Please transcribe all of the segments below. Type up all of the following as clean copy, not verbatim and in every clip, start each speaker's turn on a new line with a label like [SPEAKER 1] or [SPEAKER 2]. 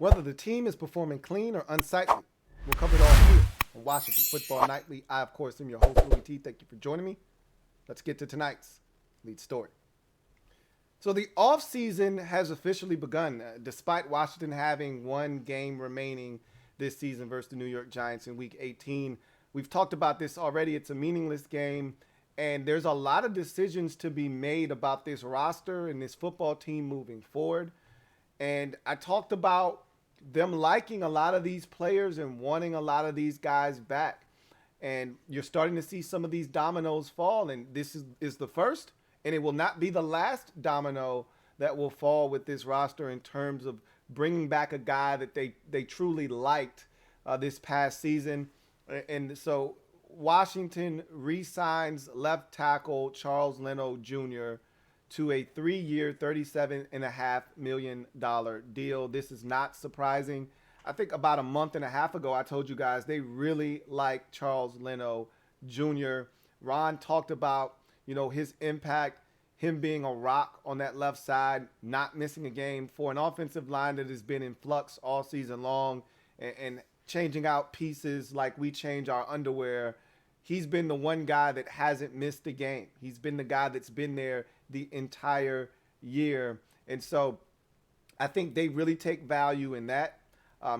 [SPEAKER 1] Whether the team is performing clean or unsightly, we'll cover it all here on Washington Football Nightly. I, of course, am your host, Louie T. Thank you for joining me. Let's get to tonight's lead story. So the offseason has officially begun, despite Washington having one game remaining this season versus the New York Giants in Week 18. We've talked about this already. It's a meaningless game, and there's a lot of decisions to be made about this roster and this football team moving forward. And I talked about them liking a lot of these players and wanting a lot of these guys back. And you're starting to see some of these dominoes fall, and this is the first, and it will not be the last domino that will fall with this roster in terms of bringing back a guy that they truly liked this past season. And so Washington re-signs left tackle Charles Leno Jr. to a 3-year, $37.5 million deal. This is not surprising. I think about a month and a half ago, I told you guys they really like Charles Leno Jr. Ron talked about, his impact, him being a rock on that left side, not missing a game for an offensive line that has been in flux all season long and changing out pieces like we change our underwear. He's been the one guy that hasn't missed a game. He's been the guy that's been there the entire year. And so I think they really take value in that.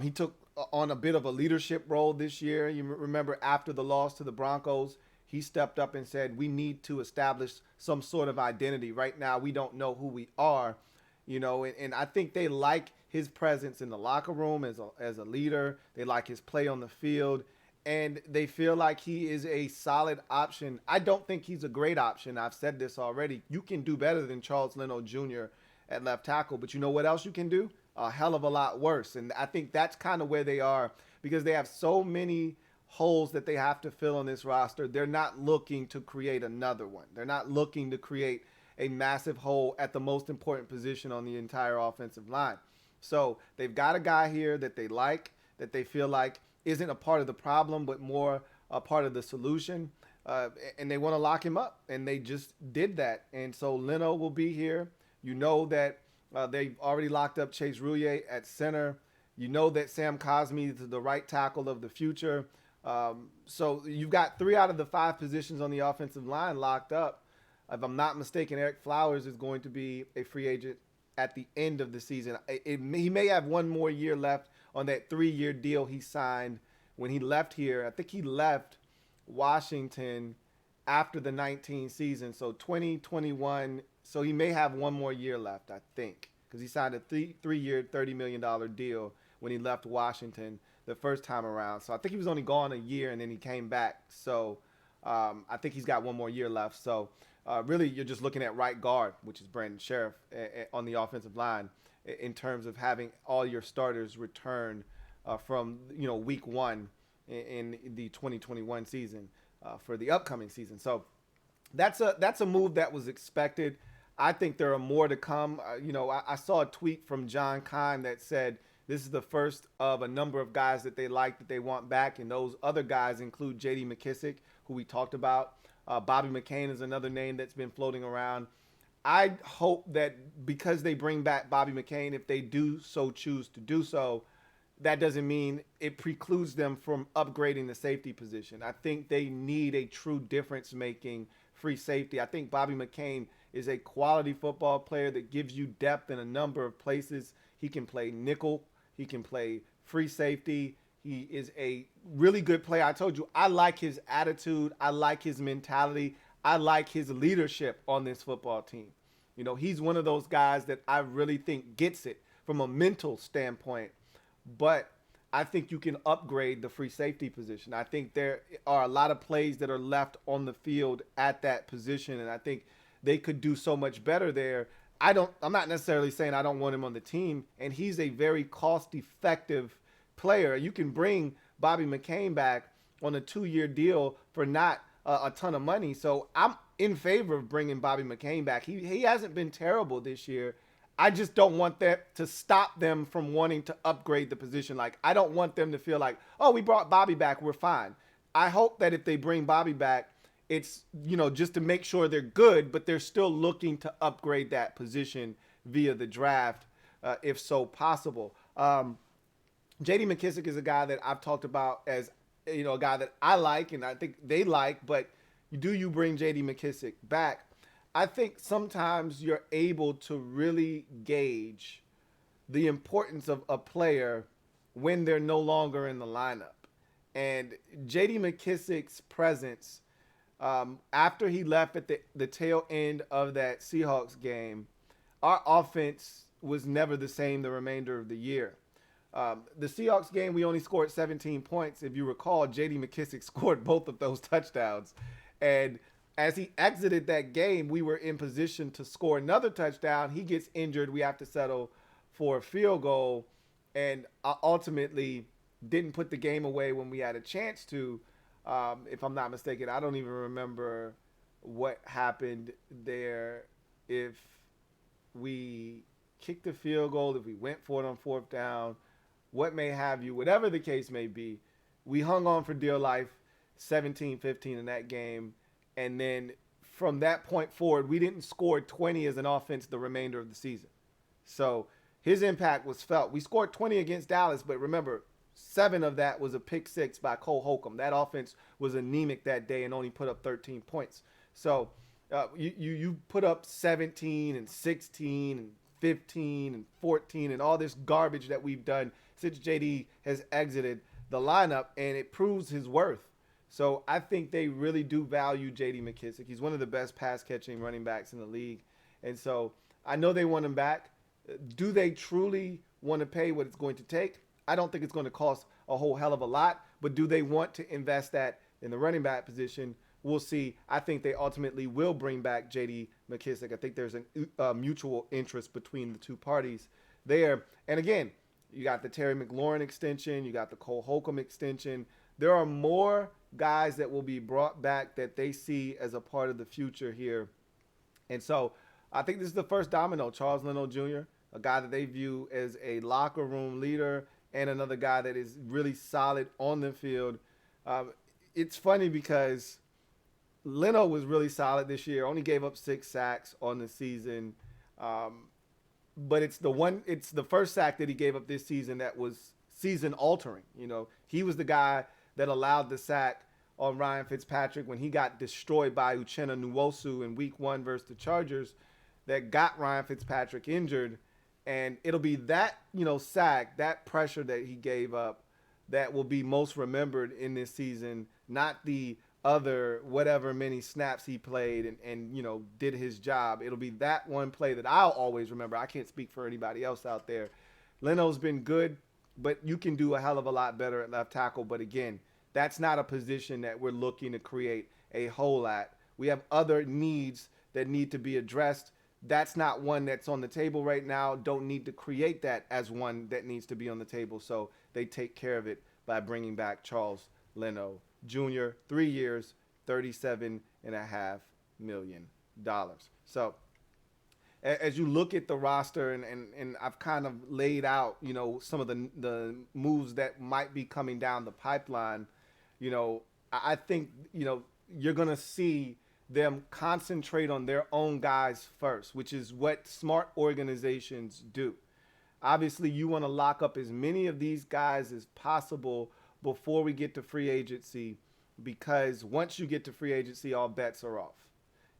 [SPEAKER 1] He took on a bit of a leadership role this year. You remember after the loss to the Broncos, he stepped up and said, we need to establish some sort of identity. Right now, we don't know who we are, and I think they like his presence in the locker room as a leader. They like his play on the field, and they feel like he is a solid option. I don't think he's a great option. I've said this already. You can do better than Charles Leno Jr. at left tackle, but you know what else you can do? A hell of a lot worse. And I think that's kind of where they are because they have so many holes that they have to fill on this roster. They're not looking to create another one. They're not looking to create a massive hole at the most important position on the entire offensive line. So they've got a guy here that they like, that they feel like isn't a part of the problem, but more a part of the solution. And they want to lock him up, and they just did that. And so Leno will be here. You know that they've already locked up Chase Roullier at center. You know that Sam Cosmi is the right tackle of the future. So you've got 3 out of the 5 positions on the offensive line locked up. If I'm not mistaken, Eric Flowers is going to be a free agent at the end of the season. He may have one more year left on that 3-year deal he signed when he left here. I think he left Washington after the 19 season, so 2021. So he may have one more year left, I think, because he signed a 3-year, $30 million deal when he left Washington the first time around. So I think he was only gone a year, and then he came back. So I think he's got one more year left. So really, you're just looking at right guard, which is Brandon Sheriff, on the offensive line in terms of having all your starters return from week 1 in the 2021 season for the upcoming season. So that's a move that was expected. I think there are more to come. I saw a tweet from John Kime that said this is the first of a number of guys that they like, that they want back, and those other guys include J.D. McKissick, who we talked about. Bobby McCain is another name that's been floating around. I hope that because they bring back Bobby McCain, if they do so choose to do so, that doesn't mean it precludes them from upgrading the safety position. I think they need a true difference-making free safety. I think Bobby McCain is a quality football player that gives you depth in a number of places. He can play nickel. He can play free safety. He is a really good player. I told you, I like his attitude. I like his mentality. I like his leadership on this football team. He's one of those guys that I really think gets it from a mental standpoint. But I think you can upgrade the free safety position. I think there are a lot of plays that are left on the field at that position, and I think they could do so much better there. I'm not necessarily saying I don't want him on the team, and he's a very cost-effective player. You can bring Bobby McCain back on a 2-year deal for not a ton of money. So I'm in favor of bringing Bobby McCain back. He hasn't been terrible this year. I just don't want that to stop them from wanting to upgrade the position. Like, I don't want them to feel like, oh, we brought Bobby back, we're fine. I hope that if they bring Bobby back, it's, just to make sure they're good, but they're still looking to upgrade that position via the draft, if so possible. J.D. McKissic is a guy that I've talked about as a guy that I like and I think they like. But do you bring J.D. McKissic back? I think sometimes you're able to really gauge the importance of a player when they're no longer in the lineup. And J.D. McKissic's presence after he left at the tail end of that Seahawks game, our offense was never the same the remainder of the year. The Seahawks game, we only scored 17 points. If you recall, J.D. McKissic scored both of those touchdowns. And as he exited that game, we were in position to score another touchdown. He gets injured. We have to settle for a field goal. And ultimately didn't put the game away when we had a chance to. If I'm not mistaken, I don't even remember what happened there. If we kicked the field goal, if we went for it on fourth down, what may have you, whatever the case may be, we hung on for dear life 17-15 in that game. And then from that point forward, we didn't score 20 as an offense the remainder of the season. So his impact was felt. We scored 20 against Dallas, but remember, 7 of that was a pick 6 by Cole Holcomb. That offense was anemic that day and only put up 13 points. So you put up 17 and 16 and 15 and 14 and all this garbage that we've done since JD has exited the lineup, and it proves his worth. So I think they really do value J.D. McKissic. He's one of the best pass-catching running backs in the league. And so I know they want him back. Do they truly want to pay what it's going to take? I don't think it's going to cost a whole hell of a lot, but do they want to invest that in the running back position? We'll see. I think they ultimately will bring back J.D. McKissic. I think there's a mutual interest between the two parties there. And again, you got the Terry McLaurin extension. You got the Cole Holcomb extension. There are more guys that will be brought back that they see as a part of the future here. And so I think this is the first domino, Charles Leno Jr., a guy that they view as a locker room leader and another guy that is really solid on the field. It's funny because Leno was really solid this year, only gave up 6 sacks on the season. But it's the first sack that he gave up this season that was season altering. He was the guy that allowed the sack on Ryan Fitzpatrick when he got destroyed by Uchenna Nwosu in week 1 versus the Chargers that got Ryan Fitzpatrick injured. And it'll be that, sack, that pressure that he gave up that will be most remembered in this season, not the other whatever many snaps he played and did his job. It'll be that one play that I'll always remember. I can't speak for anybody else out there. Leno's been good, but you can do a hell of a lot better at left tackle. But again, that's not a position that we're looking to create a hole at. We have other needs that need to be addressed. That's not one that's on the table right now. Don't need to create that as one that needs to be on the table. So they take care of it by bringing back Charles Leno Jr., 3 years, $37.5 million. So as you look at the roster, and I've kind of laid out, some of the moves that might be coming down the pipeline, I think, you're going to see them concentrate on their own guys first, which is what smart organizations do. Obviously, you want to lock up as many of these guys as possible before we get to free agency, because once you get to free agency, all bets are off.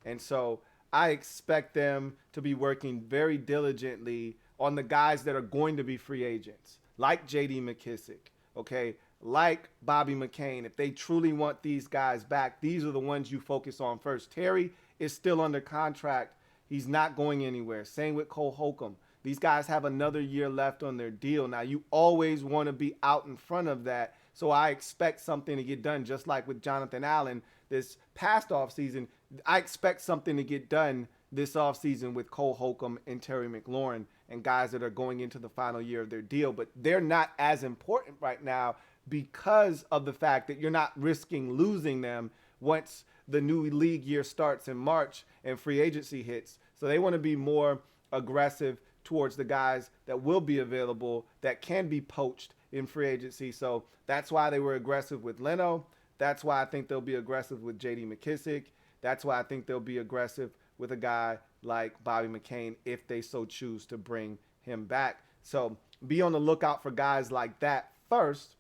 [SPEAKER 1] And so I expect them to be working very diligently on the guys that are going to be free agents, like J.D. McKissic, okay, like Bobby McCain. If they truly want these guys back, these are the ones you focus on first. Terry is still under contract. He's not going anywhere. Same with Cole Holcomb. These guys have another year left on their deal. Now, you always want to be out in front of that. So I expect something to get done, just like with Jonathan Allen this past offseason. I expect something to get done this offseason with Cole Holcomb and Terry McLaurin and guys that are going into the final year of their deal. But they're not as important right now because of the fact that you're not risking losing them once the new league year starts in March and free agency hits. So they want to be more aggressive towards the guys that will be available that can be poached in free agency. So that's why they were aggressive with Leno. That's why I think they'll be aggressive with J.D. McKissic. That's why I think they'll be aggressive with a guy like Bobby McCain if they so choose to bring him back. So be on the lookout for guys like that first,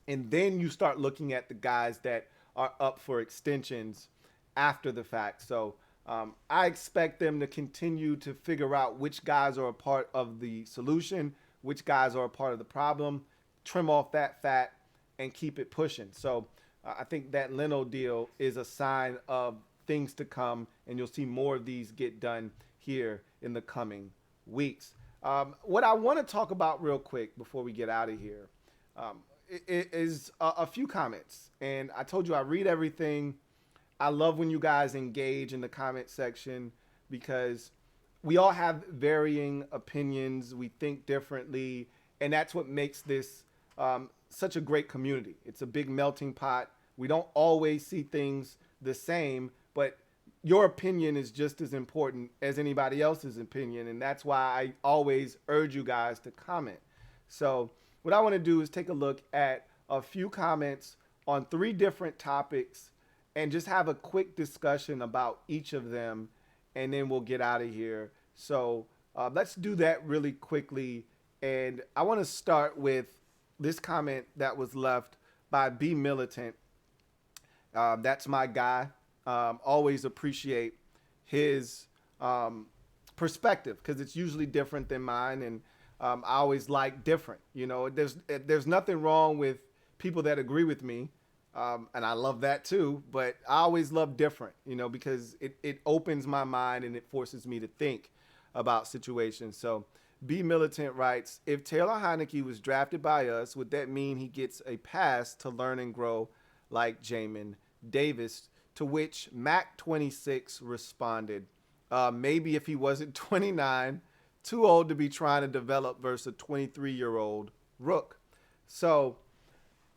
[SPEAKER 1] and then you start looking at the guys that are up for extensions after the fact. So I expect them to continue to figure out which guys are a part of the solution, which guys are a part of the problem, trim off that fat, and keep it pushing. So I think that Leno deal is a sign of things to come, and you'll see more of these get done here in the coming weeks. What I want to talk about real quick before we get out of here is a few comments. And I told you I read everything. I love when you guys engage in the comment section because we all have varying opinions. We think differently. And that's what makes this such a great community. It's a big melting pot. We don't always see things the same, but your opinion is just as important as anybody else's opinion. And that's why I always urge you guys to comment. So what I want to do is take a look at a few comments on 3 different topics and just have a quick discussion about each of them, and then we'll get out of here. So let's do that really quickly. And I want to start with this comment that was left by B Militant. That's my guy. Always appreciate his perspective because it's usually different than mine, and I always like different. You know, there's nothing wrong with people that agree with me, and I love that too. But I always love different, you know, because it opens my mind and it forces me to think about situations. So B Militant writes, if Taylor Heinicke was drafted by us, would that mean he gets a pass to learn and grow like Jamin Davis? To which Mac26 responded, maybe if he wasn't 29, too old to be trying to develop versus a 23-year-old rook. So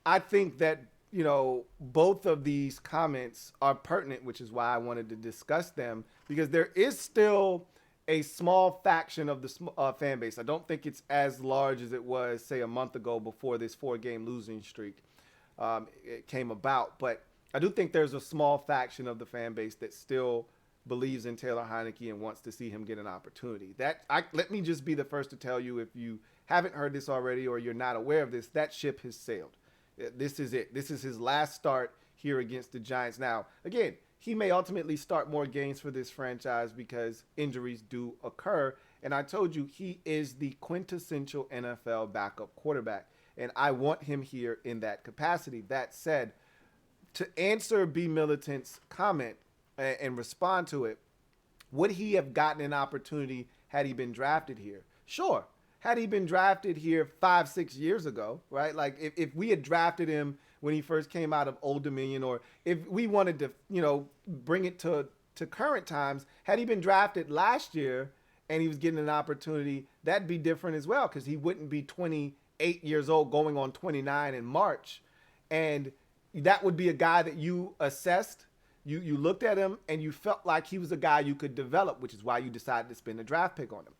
[SPEAKER 1] I think that, you know, both of these comments are pertinent, which is why I wanted to discuss them, because there is still a small faction of the fan base. I don't think it's as large as it was, say, a month ago before this 4-game losing streak it came about. But I do think there's a small faction of the fan base that still believes in Taylor Heinicke and wants to see him get an opportunity. Let me just be the first to tell you, if you haven't heard this already or you're not aware of this, that ship has sailed. This is it. This is his last start here against the Giants. Now, again, he may ultimately start more games for this franchise because injuries do occur. And I told you, he is the quintessential NFL backup quarterback, and I want him here in that capacity. That said, to answer B Militant's comment and respond to it, would he have gotten an opportunity had he been drafted here? Sure. Had he been drafted here 5-6 years ago, right? Like if we had drafted him when he first came out of Old Dominion, or if we wanted to, you know, bring it to current times, had he been drafted last year and he was getting an opportunity, that'd be different as well, because he wouldn't be 28 years old going on 29 in March. And that would be a guy that you assessed, you looked at him, and you felt like he was a guy you could develop, which is why you decided to spend a draft pick on him.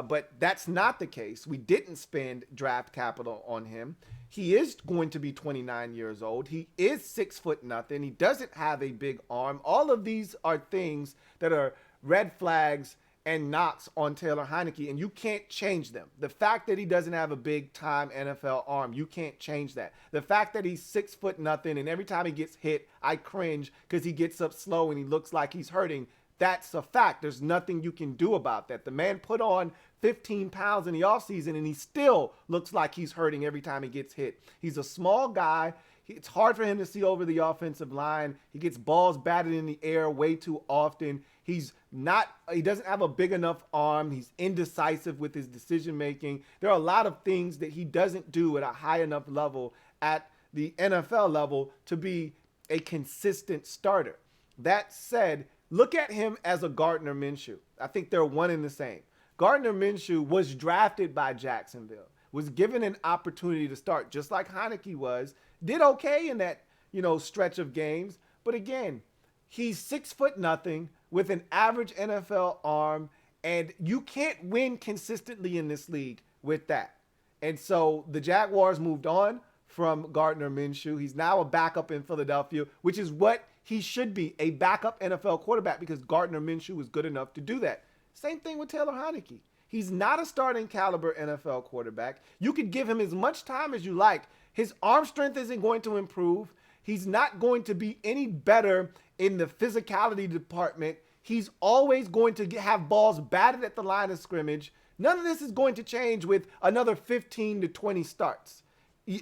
[SPEAKER 1] But that's not the case. We didn't spend draft capital on him. He is going to be 29 years old. He is 6'0". He doesn't have a big arm. All of these are things that are red flags and knocks on Taylor Heinicke, and you can't change them. The fact that he doesn't have a big-time NFL arm, you can't change that. The fact that he's 6'0", and every time he gets hit, I cringe because he gets up slow and he looks like he's hurting, that's a fact. There's nothing you can do about that. The man put on 15 pounds in the offseason, and he still looks like he's hurting every time he gets hit. He's a small guy. It's hard for him to see over the offensive line. He gets balls batted in the air way too often. He doesn't have a big enough arm. He's indecisive with his decision making. There are a lot of things that he doesn't do at a high enough level at the NFL level to be a consistent starter. That said, look at him as a Gardner Minshew. I think they're one and the same. Gardner Minshew was drafted by Jacksonville, was given an opportunity to start just like Heinicke was, did okay in that, stretch of games. But again, he's 6'0" with an average NFL arm, and you can't win consistently in this league with that. And so the Jaguars moved on from Gardner Minshew. He's now a backup in Philadelphia, which is what he should be, a backup NFL quarterback, because Gardner Minshew was good enough to do that. Same thing with Taylor Heinicke. He's not a starting caliber NFL quarterback. You could give him as much time as you like. His arm strength isn't going to improve. He's not going to be any better in the physicality department. He's always going to have balls batted at the line of scrimmage. None of this is going to change with another 15 to 20 starts.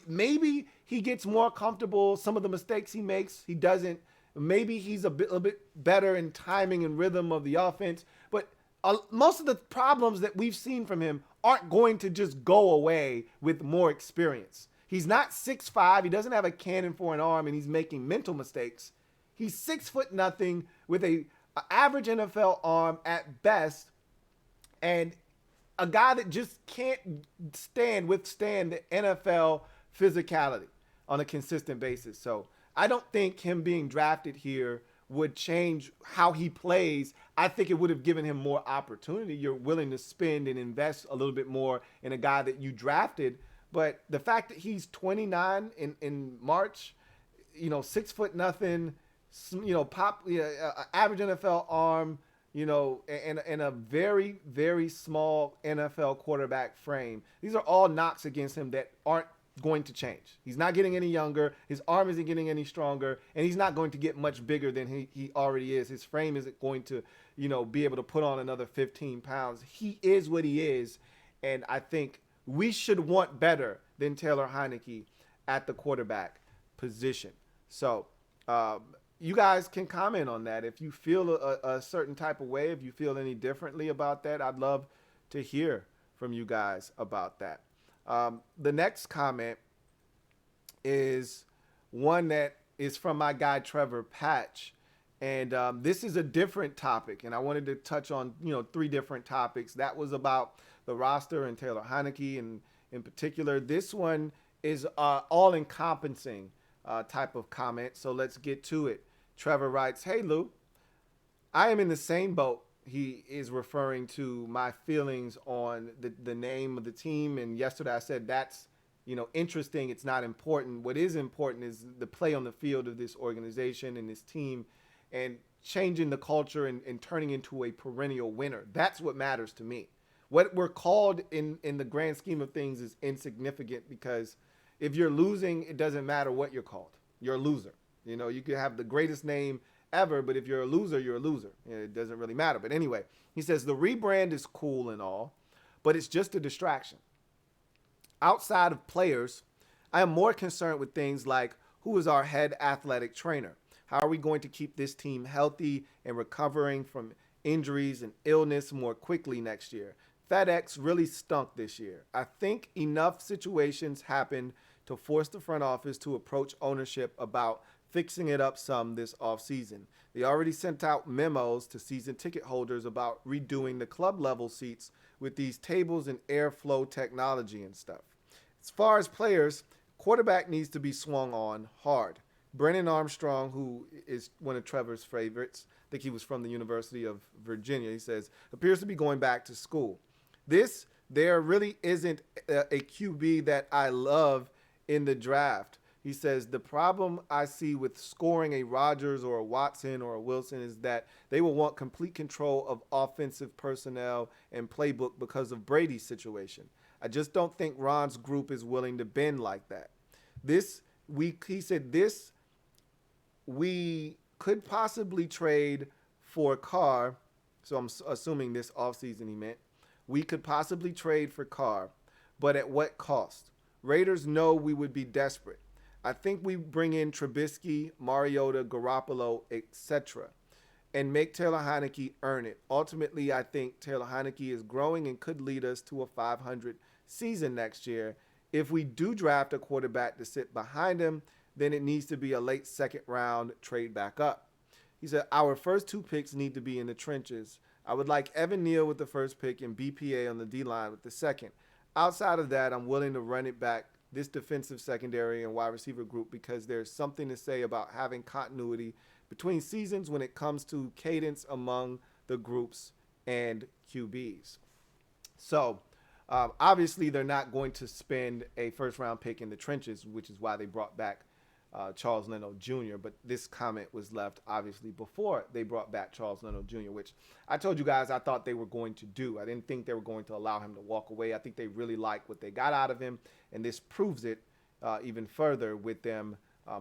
[SPEAKER 1] Maybe he gets more comfortable. Some of the mistakes he makes, he doesn't. Maybe he's a bit better in timing and rhythm of the offense. But most of the problems that we've seen from him aren't going to just go away with more experience. He's not 6'5". He doesn't have a cannon for an arm, and he's making mental mistakes. He's 6'0" with a average NFL arm at best, and a guy that just can't withstand the NFL physicality on a consistent basis. So I don't think him being drafted here would change how he plays. I think it would have given him more opportunity. You're willing to spend and invest a little bit more in a guy that you drafted. But the fact that he's 29 in March, 6'0", average NFL arm, and a very, very small NFL quarterback frame. These are all knocks against him that aren't going to change. He's not getting any younger. His arm isn't getting any stronger, and he's not going to get much bigger than he already is. His frame isn't going to, be able to put on another 15 pounds. He is what he is, and I think we should want better than Taylor Heinicke at the quarterback position. So you guys can comment on that. If you feel a certain type of way, if you feel any differently about that, I'd love to hear from you guys about that. The next comment is one that is from my guy, Trevor Patch. And this is a different topic. And I wanted to touch on, 3 different topics. That was about the roster and Taylor Heinicke in particular. This one is all-encompassing type of comment. So let's get to it. Trevor writes, "Hey, Lou, I am in the same boat." He is referring to my feelings on the name of the team. And yesterday I said that's, interesting. It's not important. What is important is the play on the field of this organization and this team and changing the culture and turning into a perennial winner. That's what matters to me. What we're called in the grand scheme of things is insignificant, because if you're losing, it doesn't matter what you're called. You're a loser. You could have the greatest name ever, but if you're a loser, you're a loser. It doesn't really matter. But anyway, he says the rebrand is cool and all, but it's just a distraction. Outside of players, I am more concerned with things like who is our head athletic trainer? How are we going to keep this team healthy and recovering from injuries and illness more quickly next year? FedEx really stunk this year. I think enough situations happened to force the front office to approach ownership about fixing it up some this offseason. They already sent out memos to season ticket holders about redoing the club level seats with these tables and airflow technology and stuff. As far as players, quarterback needs to be swung on hard. Brennan Armstrong, who is one of Trevor's favorites, I think he was from the University of Virginia, he says, appears to be going back to school. There really isn't a QB that I love in the draft. He says, the problem I see with scoring a Rodgers or a Watson or a Wilson is that they will want complete control of offensive personnel and playbook because of Brady's situation. I just don't think Ron's group is willing to bend like that. He said, we could possibly trade for Carr. So I'm assuming this offseason he meant. We could possibly trade for Carr, but at what cost? Raiders know we would be desperate. I think we bring in Trubisky, Mariota, Garoppolo, etc., and make Taylor Heinicke earn it. Ultimately, I think Taylor Heinicke is growing and could lead us to a 500 season next year. If we do draft a quarterback to sit behind him, then it needs to be a late second round trade back up. He said, our first 2 picks need to be in the trenches. I would like Evan Neal with the first pick and BPA on the D-line with the second. Outside of that, I'm willing to run it back, this defensive secondary and wide receiver group, because there's something to say about having continuity between seasons when it comes to cadence among the groups and QBs. So obviously they're not going to spend a first round pick in the trenches, which is why they brought back Charles Leno Jr., but this comment was left obviously before they brought back Charles Leno Jr., which I told you guys I thought they were going to do. I didn't think they were going to allow him to walk away. I think they really liked what they got out of him, and this proves it even further with them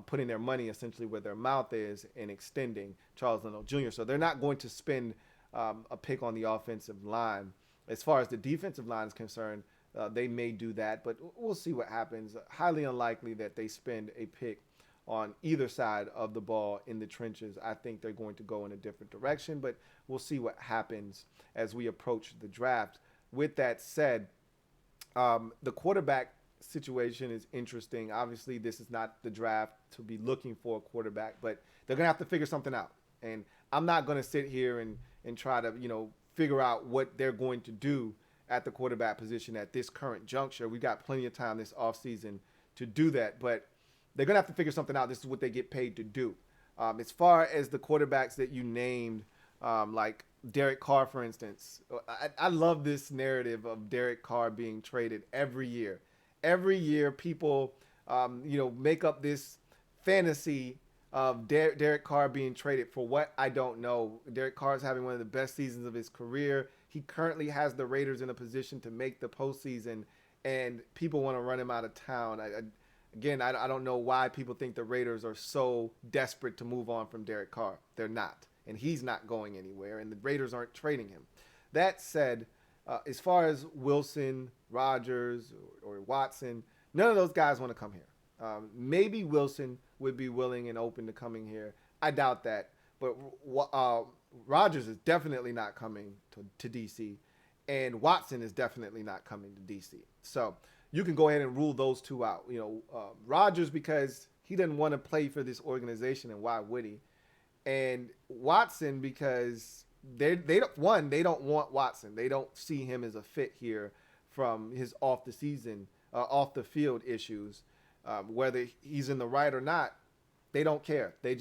[SPEAKER 1] putting their money essentially where their mouth is and extending Charles Leno Jr. So they're not going to spend a pick on the offensive line. As far as the defensive line is concerned, they may do that, but we'll see what happens. Highly unlikely that they spend a pick on either side of the ball in the trenches. I think they're going to go in a different direction, but we'll see what happens as we approach the draft. With that said, the quarterback situation is interesting. Obviously, this is not the draft to be looking for a quarterback, but they're going to have to figure something out. And I'm not going to sit here and try to, figure out what they're going to do at the quarterback position at this current juncture. We've got plenty of time this offseason to do that, but they're going to have to figure something out. This is what they get paid to do. As far as the quarterbacks that you named, like Derek Carr, for instance, I love this narrative of Derek Carr being traded every year. Every year, people, make up this fantasy of Derek Carr being traded for what I don't know. Derek Carr is having one of the best seasons of his career. He currently has the Raiders in a position to make the postseason, and people want to run him out of town. I don't know why people think the Raiders are so desperate to move on from Derek Carr. They're not, and he's not going anywhere, and the Raiders aren't trading him. That said, as far as Wilson, Rodgers, or Watson, none of those guys want to come here. Maybe Wilson would be willing and open to coming here. I doubt that, but Rodgers is definitely not coming to D.C., and Watson is definitely not coming to D.C. So you can go ahead and rule those two out. Rodgers because he doesn't want to play for this organization, and why would he? And Watson because they don't want Watson. They don't see him as a fit here from his off the field issues. Whether he's in the right or not, they don't care. They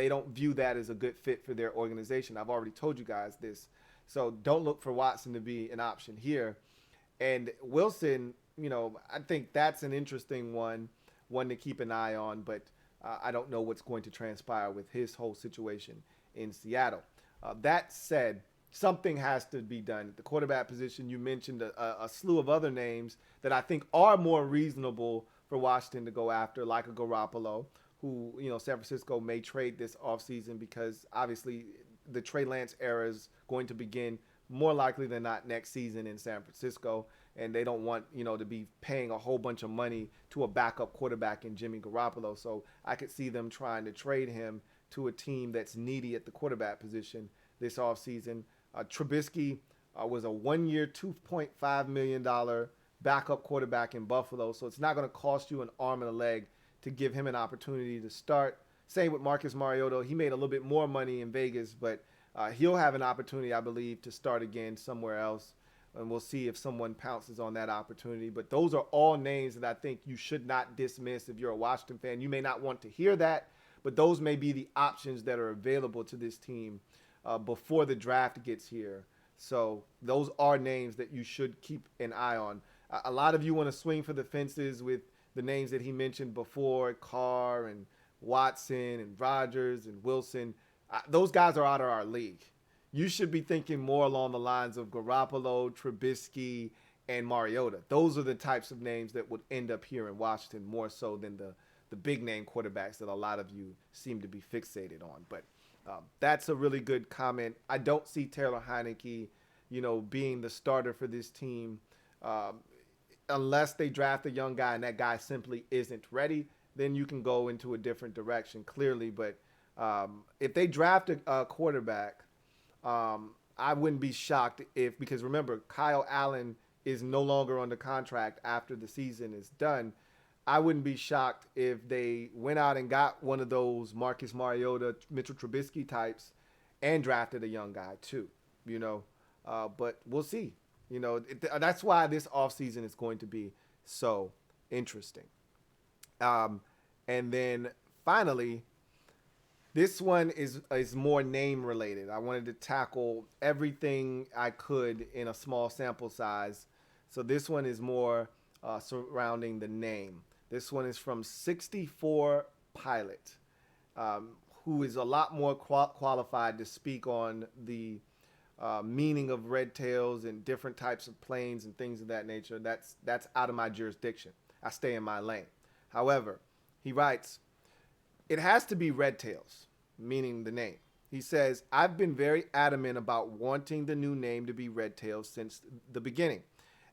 [SPEAKER 1] don't view that as a good fit for their organization. I've already told you guys this. So don't look for Watson to be an option here. And Wilson, I think that's an interesting one to keep an eye on, but I don't know what's going to transpire with his whole situation in Seattle. That said, something has to be done at the quarterback position. You mentioned a slew of other names that I think are more reasonable for Washington to go after, like a Garoppolo, who, San Francisco may trade this offseason because obviously the Trey Lance era is going to begin more likely than not next season in San Francisco, and they don't want, to be paying a whole bunch of money to a backup quarterback in Jimmy Garoppolo. So I could see them trying to trade him to a team that's needy at the quarterback position this offseason. Trubisky was a one-year, $2.5 million backup quarterback in Buffalo, so it's not going to cost you an arm and a leg to give him an opportunity to start. Same with Marcus Mariota. He made a little bit more money in Vegas, but he'll have an opportunity, I believe, to start again somewhere else, and we'll see if someone pounces on that opportunity. But those are all names that I think you should not dismiss if you're a Washington fan. You may not want to hear that, but those may be the options that are available to this team before the draft gets here. So those are names that you should keep an eye on. A lot of you want to swing for the fences with the names that he mentioned before, Carr and Watson and Rodgers and Wilson. Those guys are out of our league. You should be thinking more along the lines of Garoppolo, Trubisky, and Mariota. Those are the types of names that would end up here in Washington more so than the big name quarterbacks that a lot of you seem to be fixated on. But that's a really good comment. I don't see Taylor Heinicke, being the starter for this team unless they draft a young guy and that guy simply isn't ready. Then you can go into a different direction clearly. But if they draft a quarterback, I wouldn't be shocked because remember, Kyle Allen is no longer under contract after the season is done. I wouldn't be shocked if they went out and got one of those Marcus Mariota, Mitchell Trubisky types and drafted a young guy too, but we'll see. That's why this offseason is going to be so interesting. And then finally, this one is more name related. I wanted to tackle everything I could in a small sample size. So this one is more surrounding the name. This one is from 64 pilot, who is a lot more qualified to speak on the meaning of red tails and different types of planes and things of that nature. That's out of my jurisdiction. I stay in my lane. However, he writes, it has to be red tails, meaning the name. He says, I've been very adamant about wanting the new name to be Red Tails since the beginning.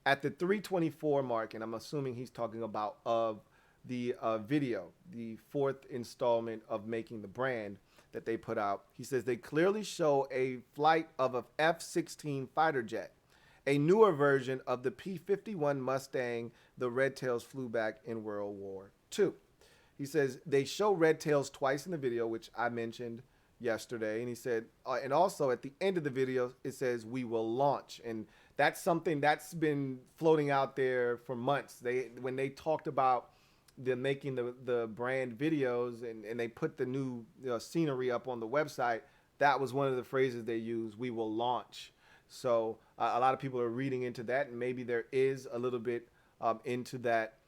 [SPEAKER 1] At the 324 mark, and I'm assuming he's talking about of the video, the fourth installment of Making the Brand that they put out, he says they clearly show a flight of a F-16 fighter jet, a newer version of the P-51 Mustang the Red Tails flew back in World War II. He says they show Red Tails twice in the video, which I mentioned yesterday, and he said, and also at the end of the video, it says we will launch, and that's something that's been floating out there for months. When they talked about making the brand videos and they put the new scenery up on the website, that was one of the phrases they used, we will launch. So a lot of people are reading into that, and maybe there is a little bit into that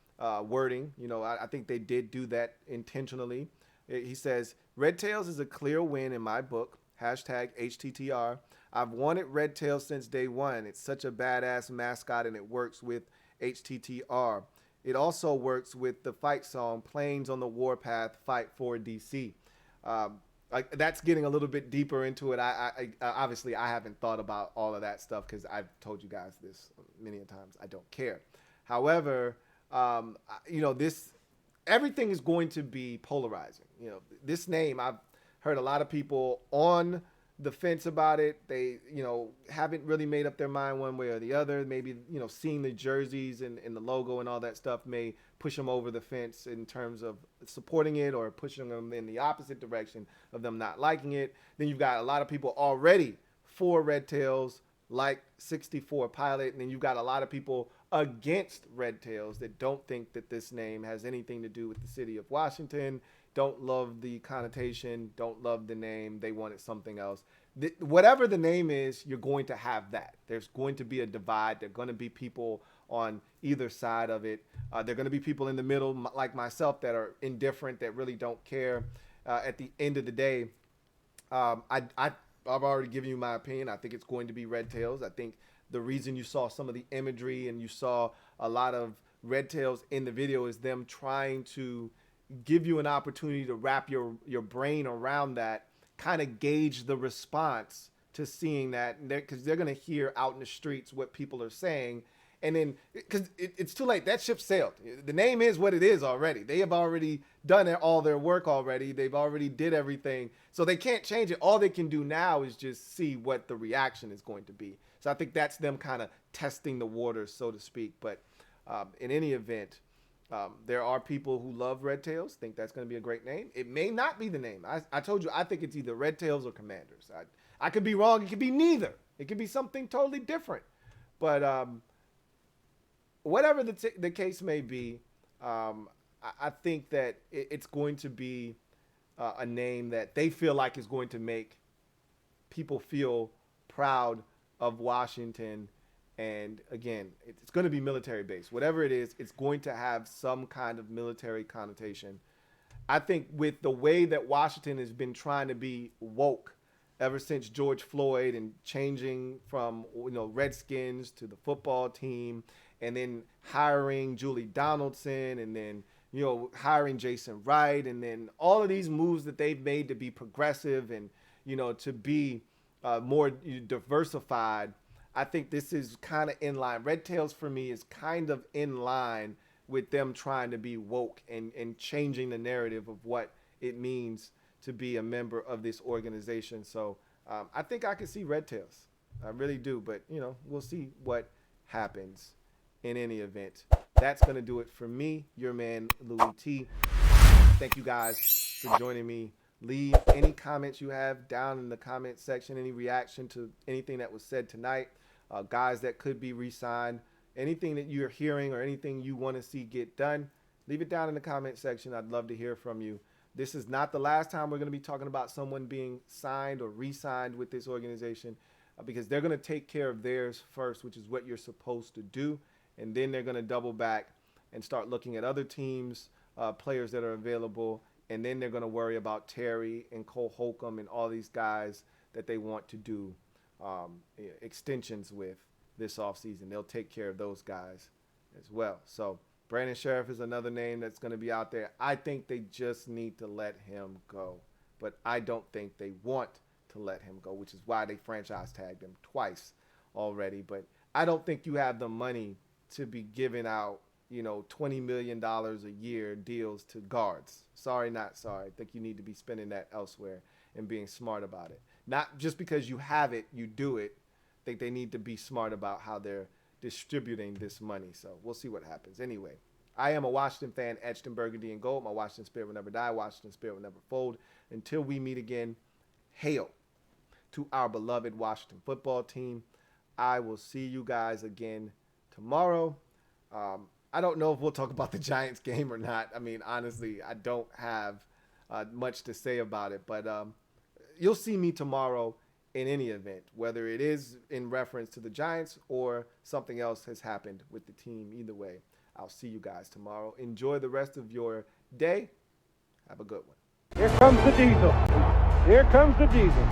[SPEAKER 1] wording. I think they did do that intentionally. He says, Red Tails is a clear win in my book, hashtag HTTR. I've wanted Red Tails since day one. It's such a badass mascot, and it works with HTTR. It also works with the fight song, Planes on the Warpath, Fight for DC. That's getting a little bit deeper into it. I obviously, I haven't thought about all of that stuff because I've told you guys this many times. I don't care. However, everything is going to be polarizing. This name, I've heard a lot of people on the fence about it. They, haven't really made up their mind one way or the other. Maybe, seeing the jerseys and the logo and all that stuff may push them over the fence in terms of supporting it or pushing them in the opposite direction of them not liking it. Then you've got a lot of people already for Red Tails, like 64 Pilot, and then you've got a lot of people against Red Tails that don't think that this name has anything to do with the city of Washington, don't love the connotation, don't love the name, they wanted something else. Whatever the name is, you're going to have that. There's going to be a divide. There are going to be people on either side of it. There are going to be people in the middle, like myself, that are indifferent, that really don't care. At the end of the day, I've already given you my opinion. I think it's going to be Red Tails. I think the reason you saw some of the imagery and you saw a lot of Red Tails in the video is them trying to give you an opportunity to wrap your brain around that, kind of gauge the response to seeing that, because they're going to hear out in the streets what people are saying. And then, because it's too late, that ship sailed. The name is what it is already. They have already done all their work already. They've already did everything. So they can't change it. All they can do now is just see what the reaction is going to be. So I think that's them kind of testing the waters, so to speak. But in any event, there are people who love Red Tails, think that's going to be a great name. It may not be the name. I told you, I think it's either Red Tails or Commanders. I could be wrong. It could be neither. It could be something totally different. But whatever the case may be, I think that it's going to be a name that they feel like is going to make people feel proud of Washington. And again, it's going to be military based. Whatever it is, it's going to have some kind of military connotation. I think with the way that Washington has been trying to be woke ever since George Floyd and changing from, Redskins to the football team, and then hiring Julie Donaldson, and then, hiring Jason Wright, and then all of these moves that they've made to be progressive and, to be more diversified. I think this is kind of in line. Red Tails for me is kind of in line with them trying to be woke and changing the narrative of what it means to be a member of this organization. So I think I could see Red Tails. I really do. But, we'll see what happens in any event. That's going to do it for me, your man, Louie T. Thank you guys for joining me. Leave any comments you have down in the comment section, any reaction to anything that was said tonight. Guys that could be re-signed, anything that you're hearing or anything you want to see get done, leave it down in the comment section. I'd love to hear from you. This is not the last time we're going to be talking about someone being signed or re-signed with this organization, because they're going to take care of theirs first, which is what you're supposed to do. And then they're going to double back and start looking at other teams, players that are available And then they're going to worry about Terry and Cole Holcomb and all these guys that they want to do extensions with this offseason. They'll take care of those guys as well. So Brandon Sheriff is another name that's going to be out there. I think they just need to let him go. But I don't think they want to let him go, which is why they franchise tagged him twice already. But I don't think you have the money to be giving out, $20 million a year deals to guards. Sorry, not sorry. I think you need to be spending that elsewhere and being smart about it. Not just because you have it, you do it. I think they need to be smart about how they're distributing this money. So we'll see what happens. Anyway, I am a Washington fan, etched in burgundy and gold. My Washington spirit will never die. Washington spirit will never fold. Until we meet again, hail to our beloved Washington football team. I will see you guys again tomorrow. I don't know if we'll talk about the Giants game or not. I mean, honestly, I don't have much to say about it. But you'll see me tomorrow in any event, whether it is in reference to the Giants or something else has happened with the team. Either way, I'll see you guys tomorrow. Enjoy the rest of your day. Have a good one.
[SPEAKER 2] Here comes the Diesel. Here comes the Diesel.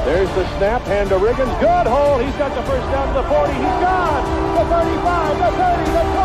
[SPEAKER 2] There's the snap, hand to Riggins. Good hole. He's got the first down to the 40. He's gone. The 35, the 30, the 20.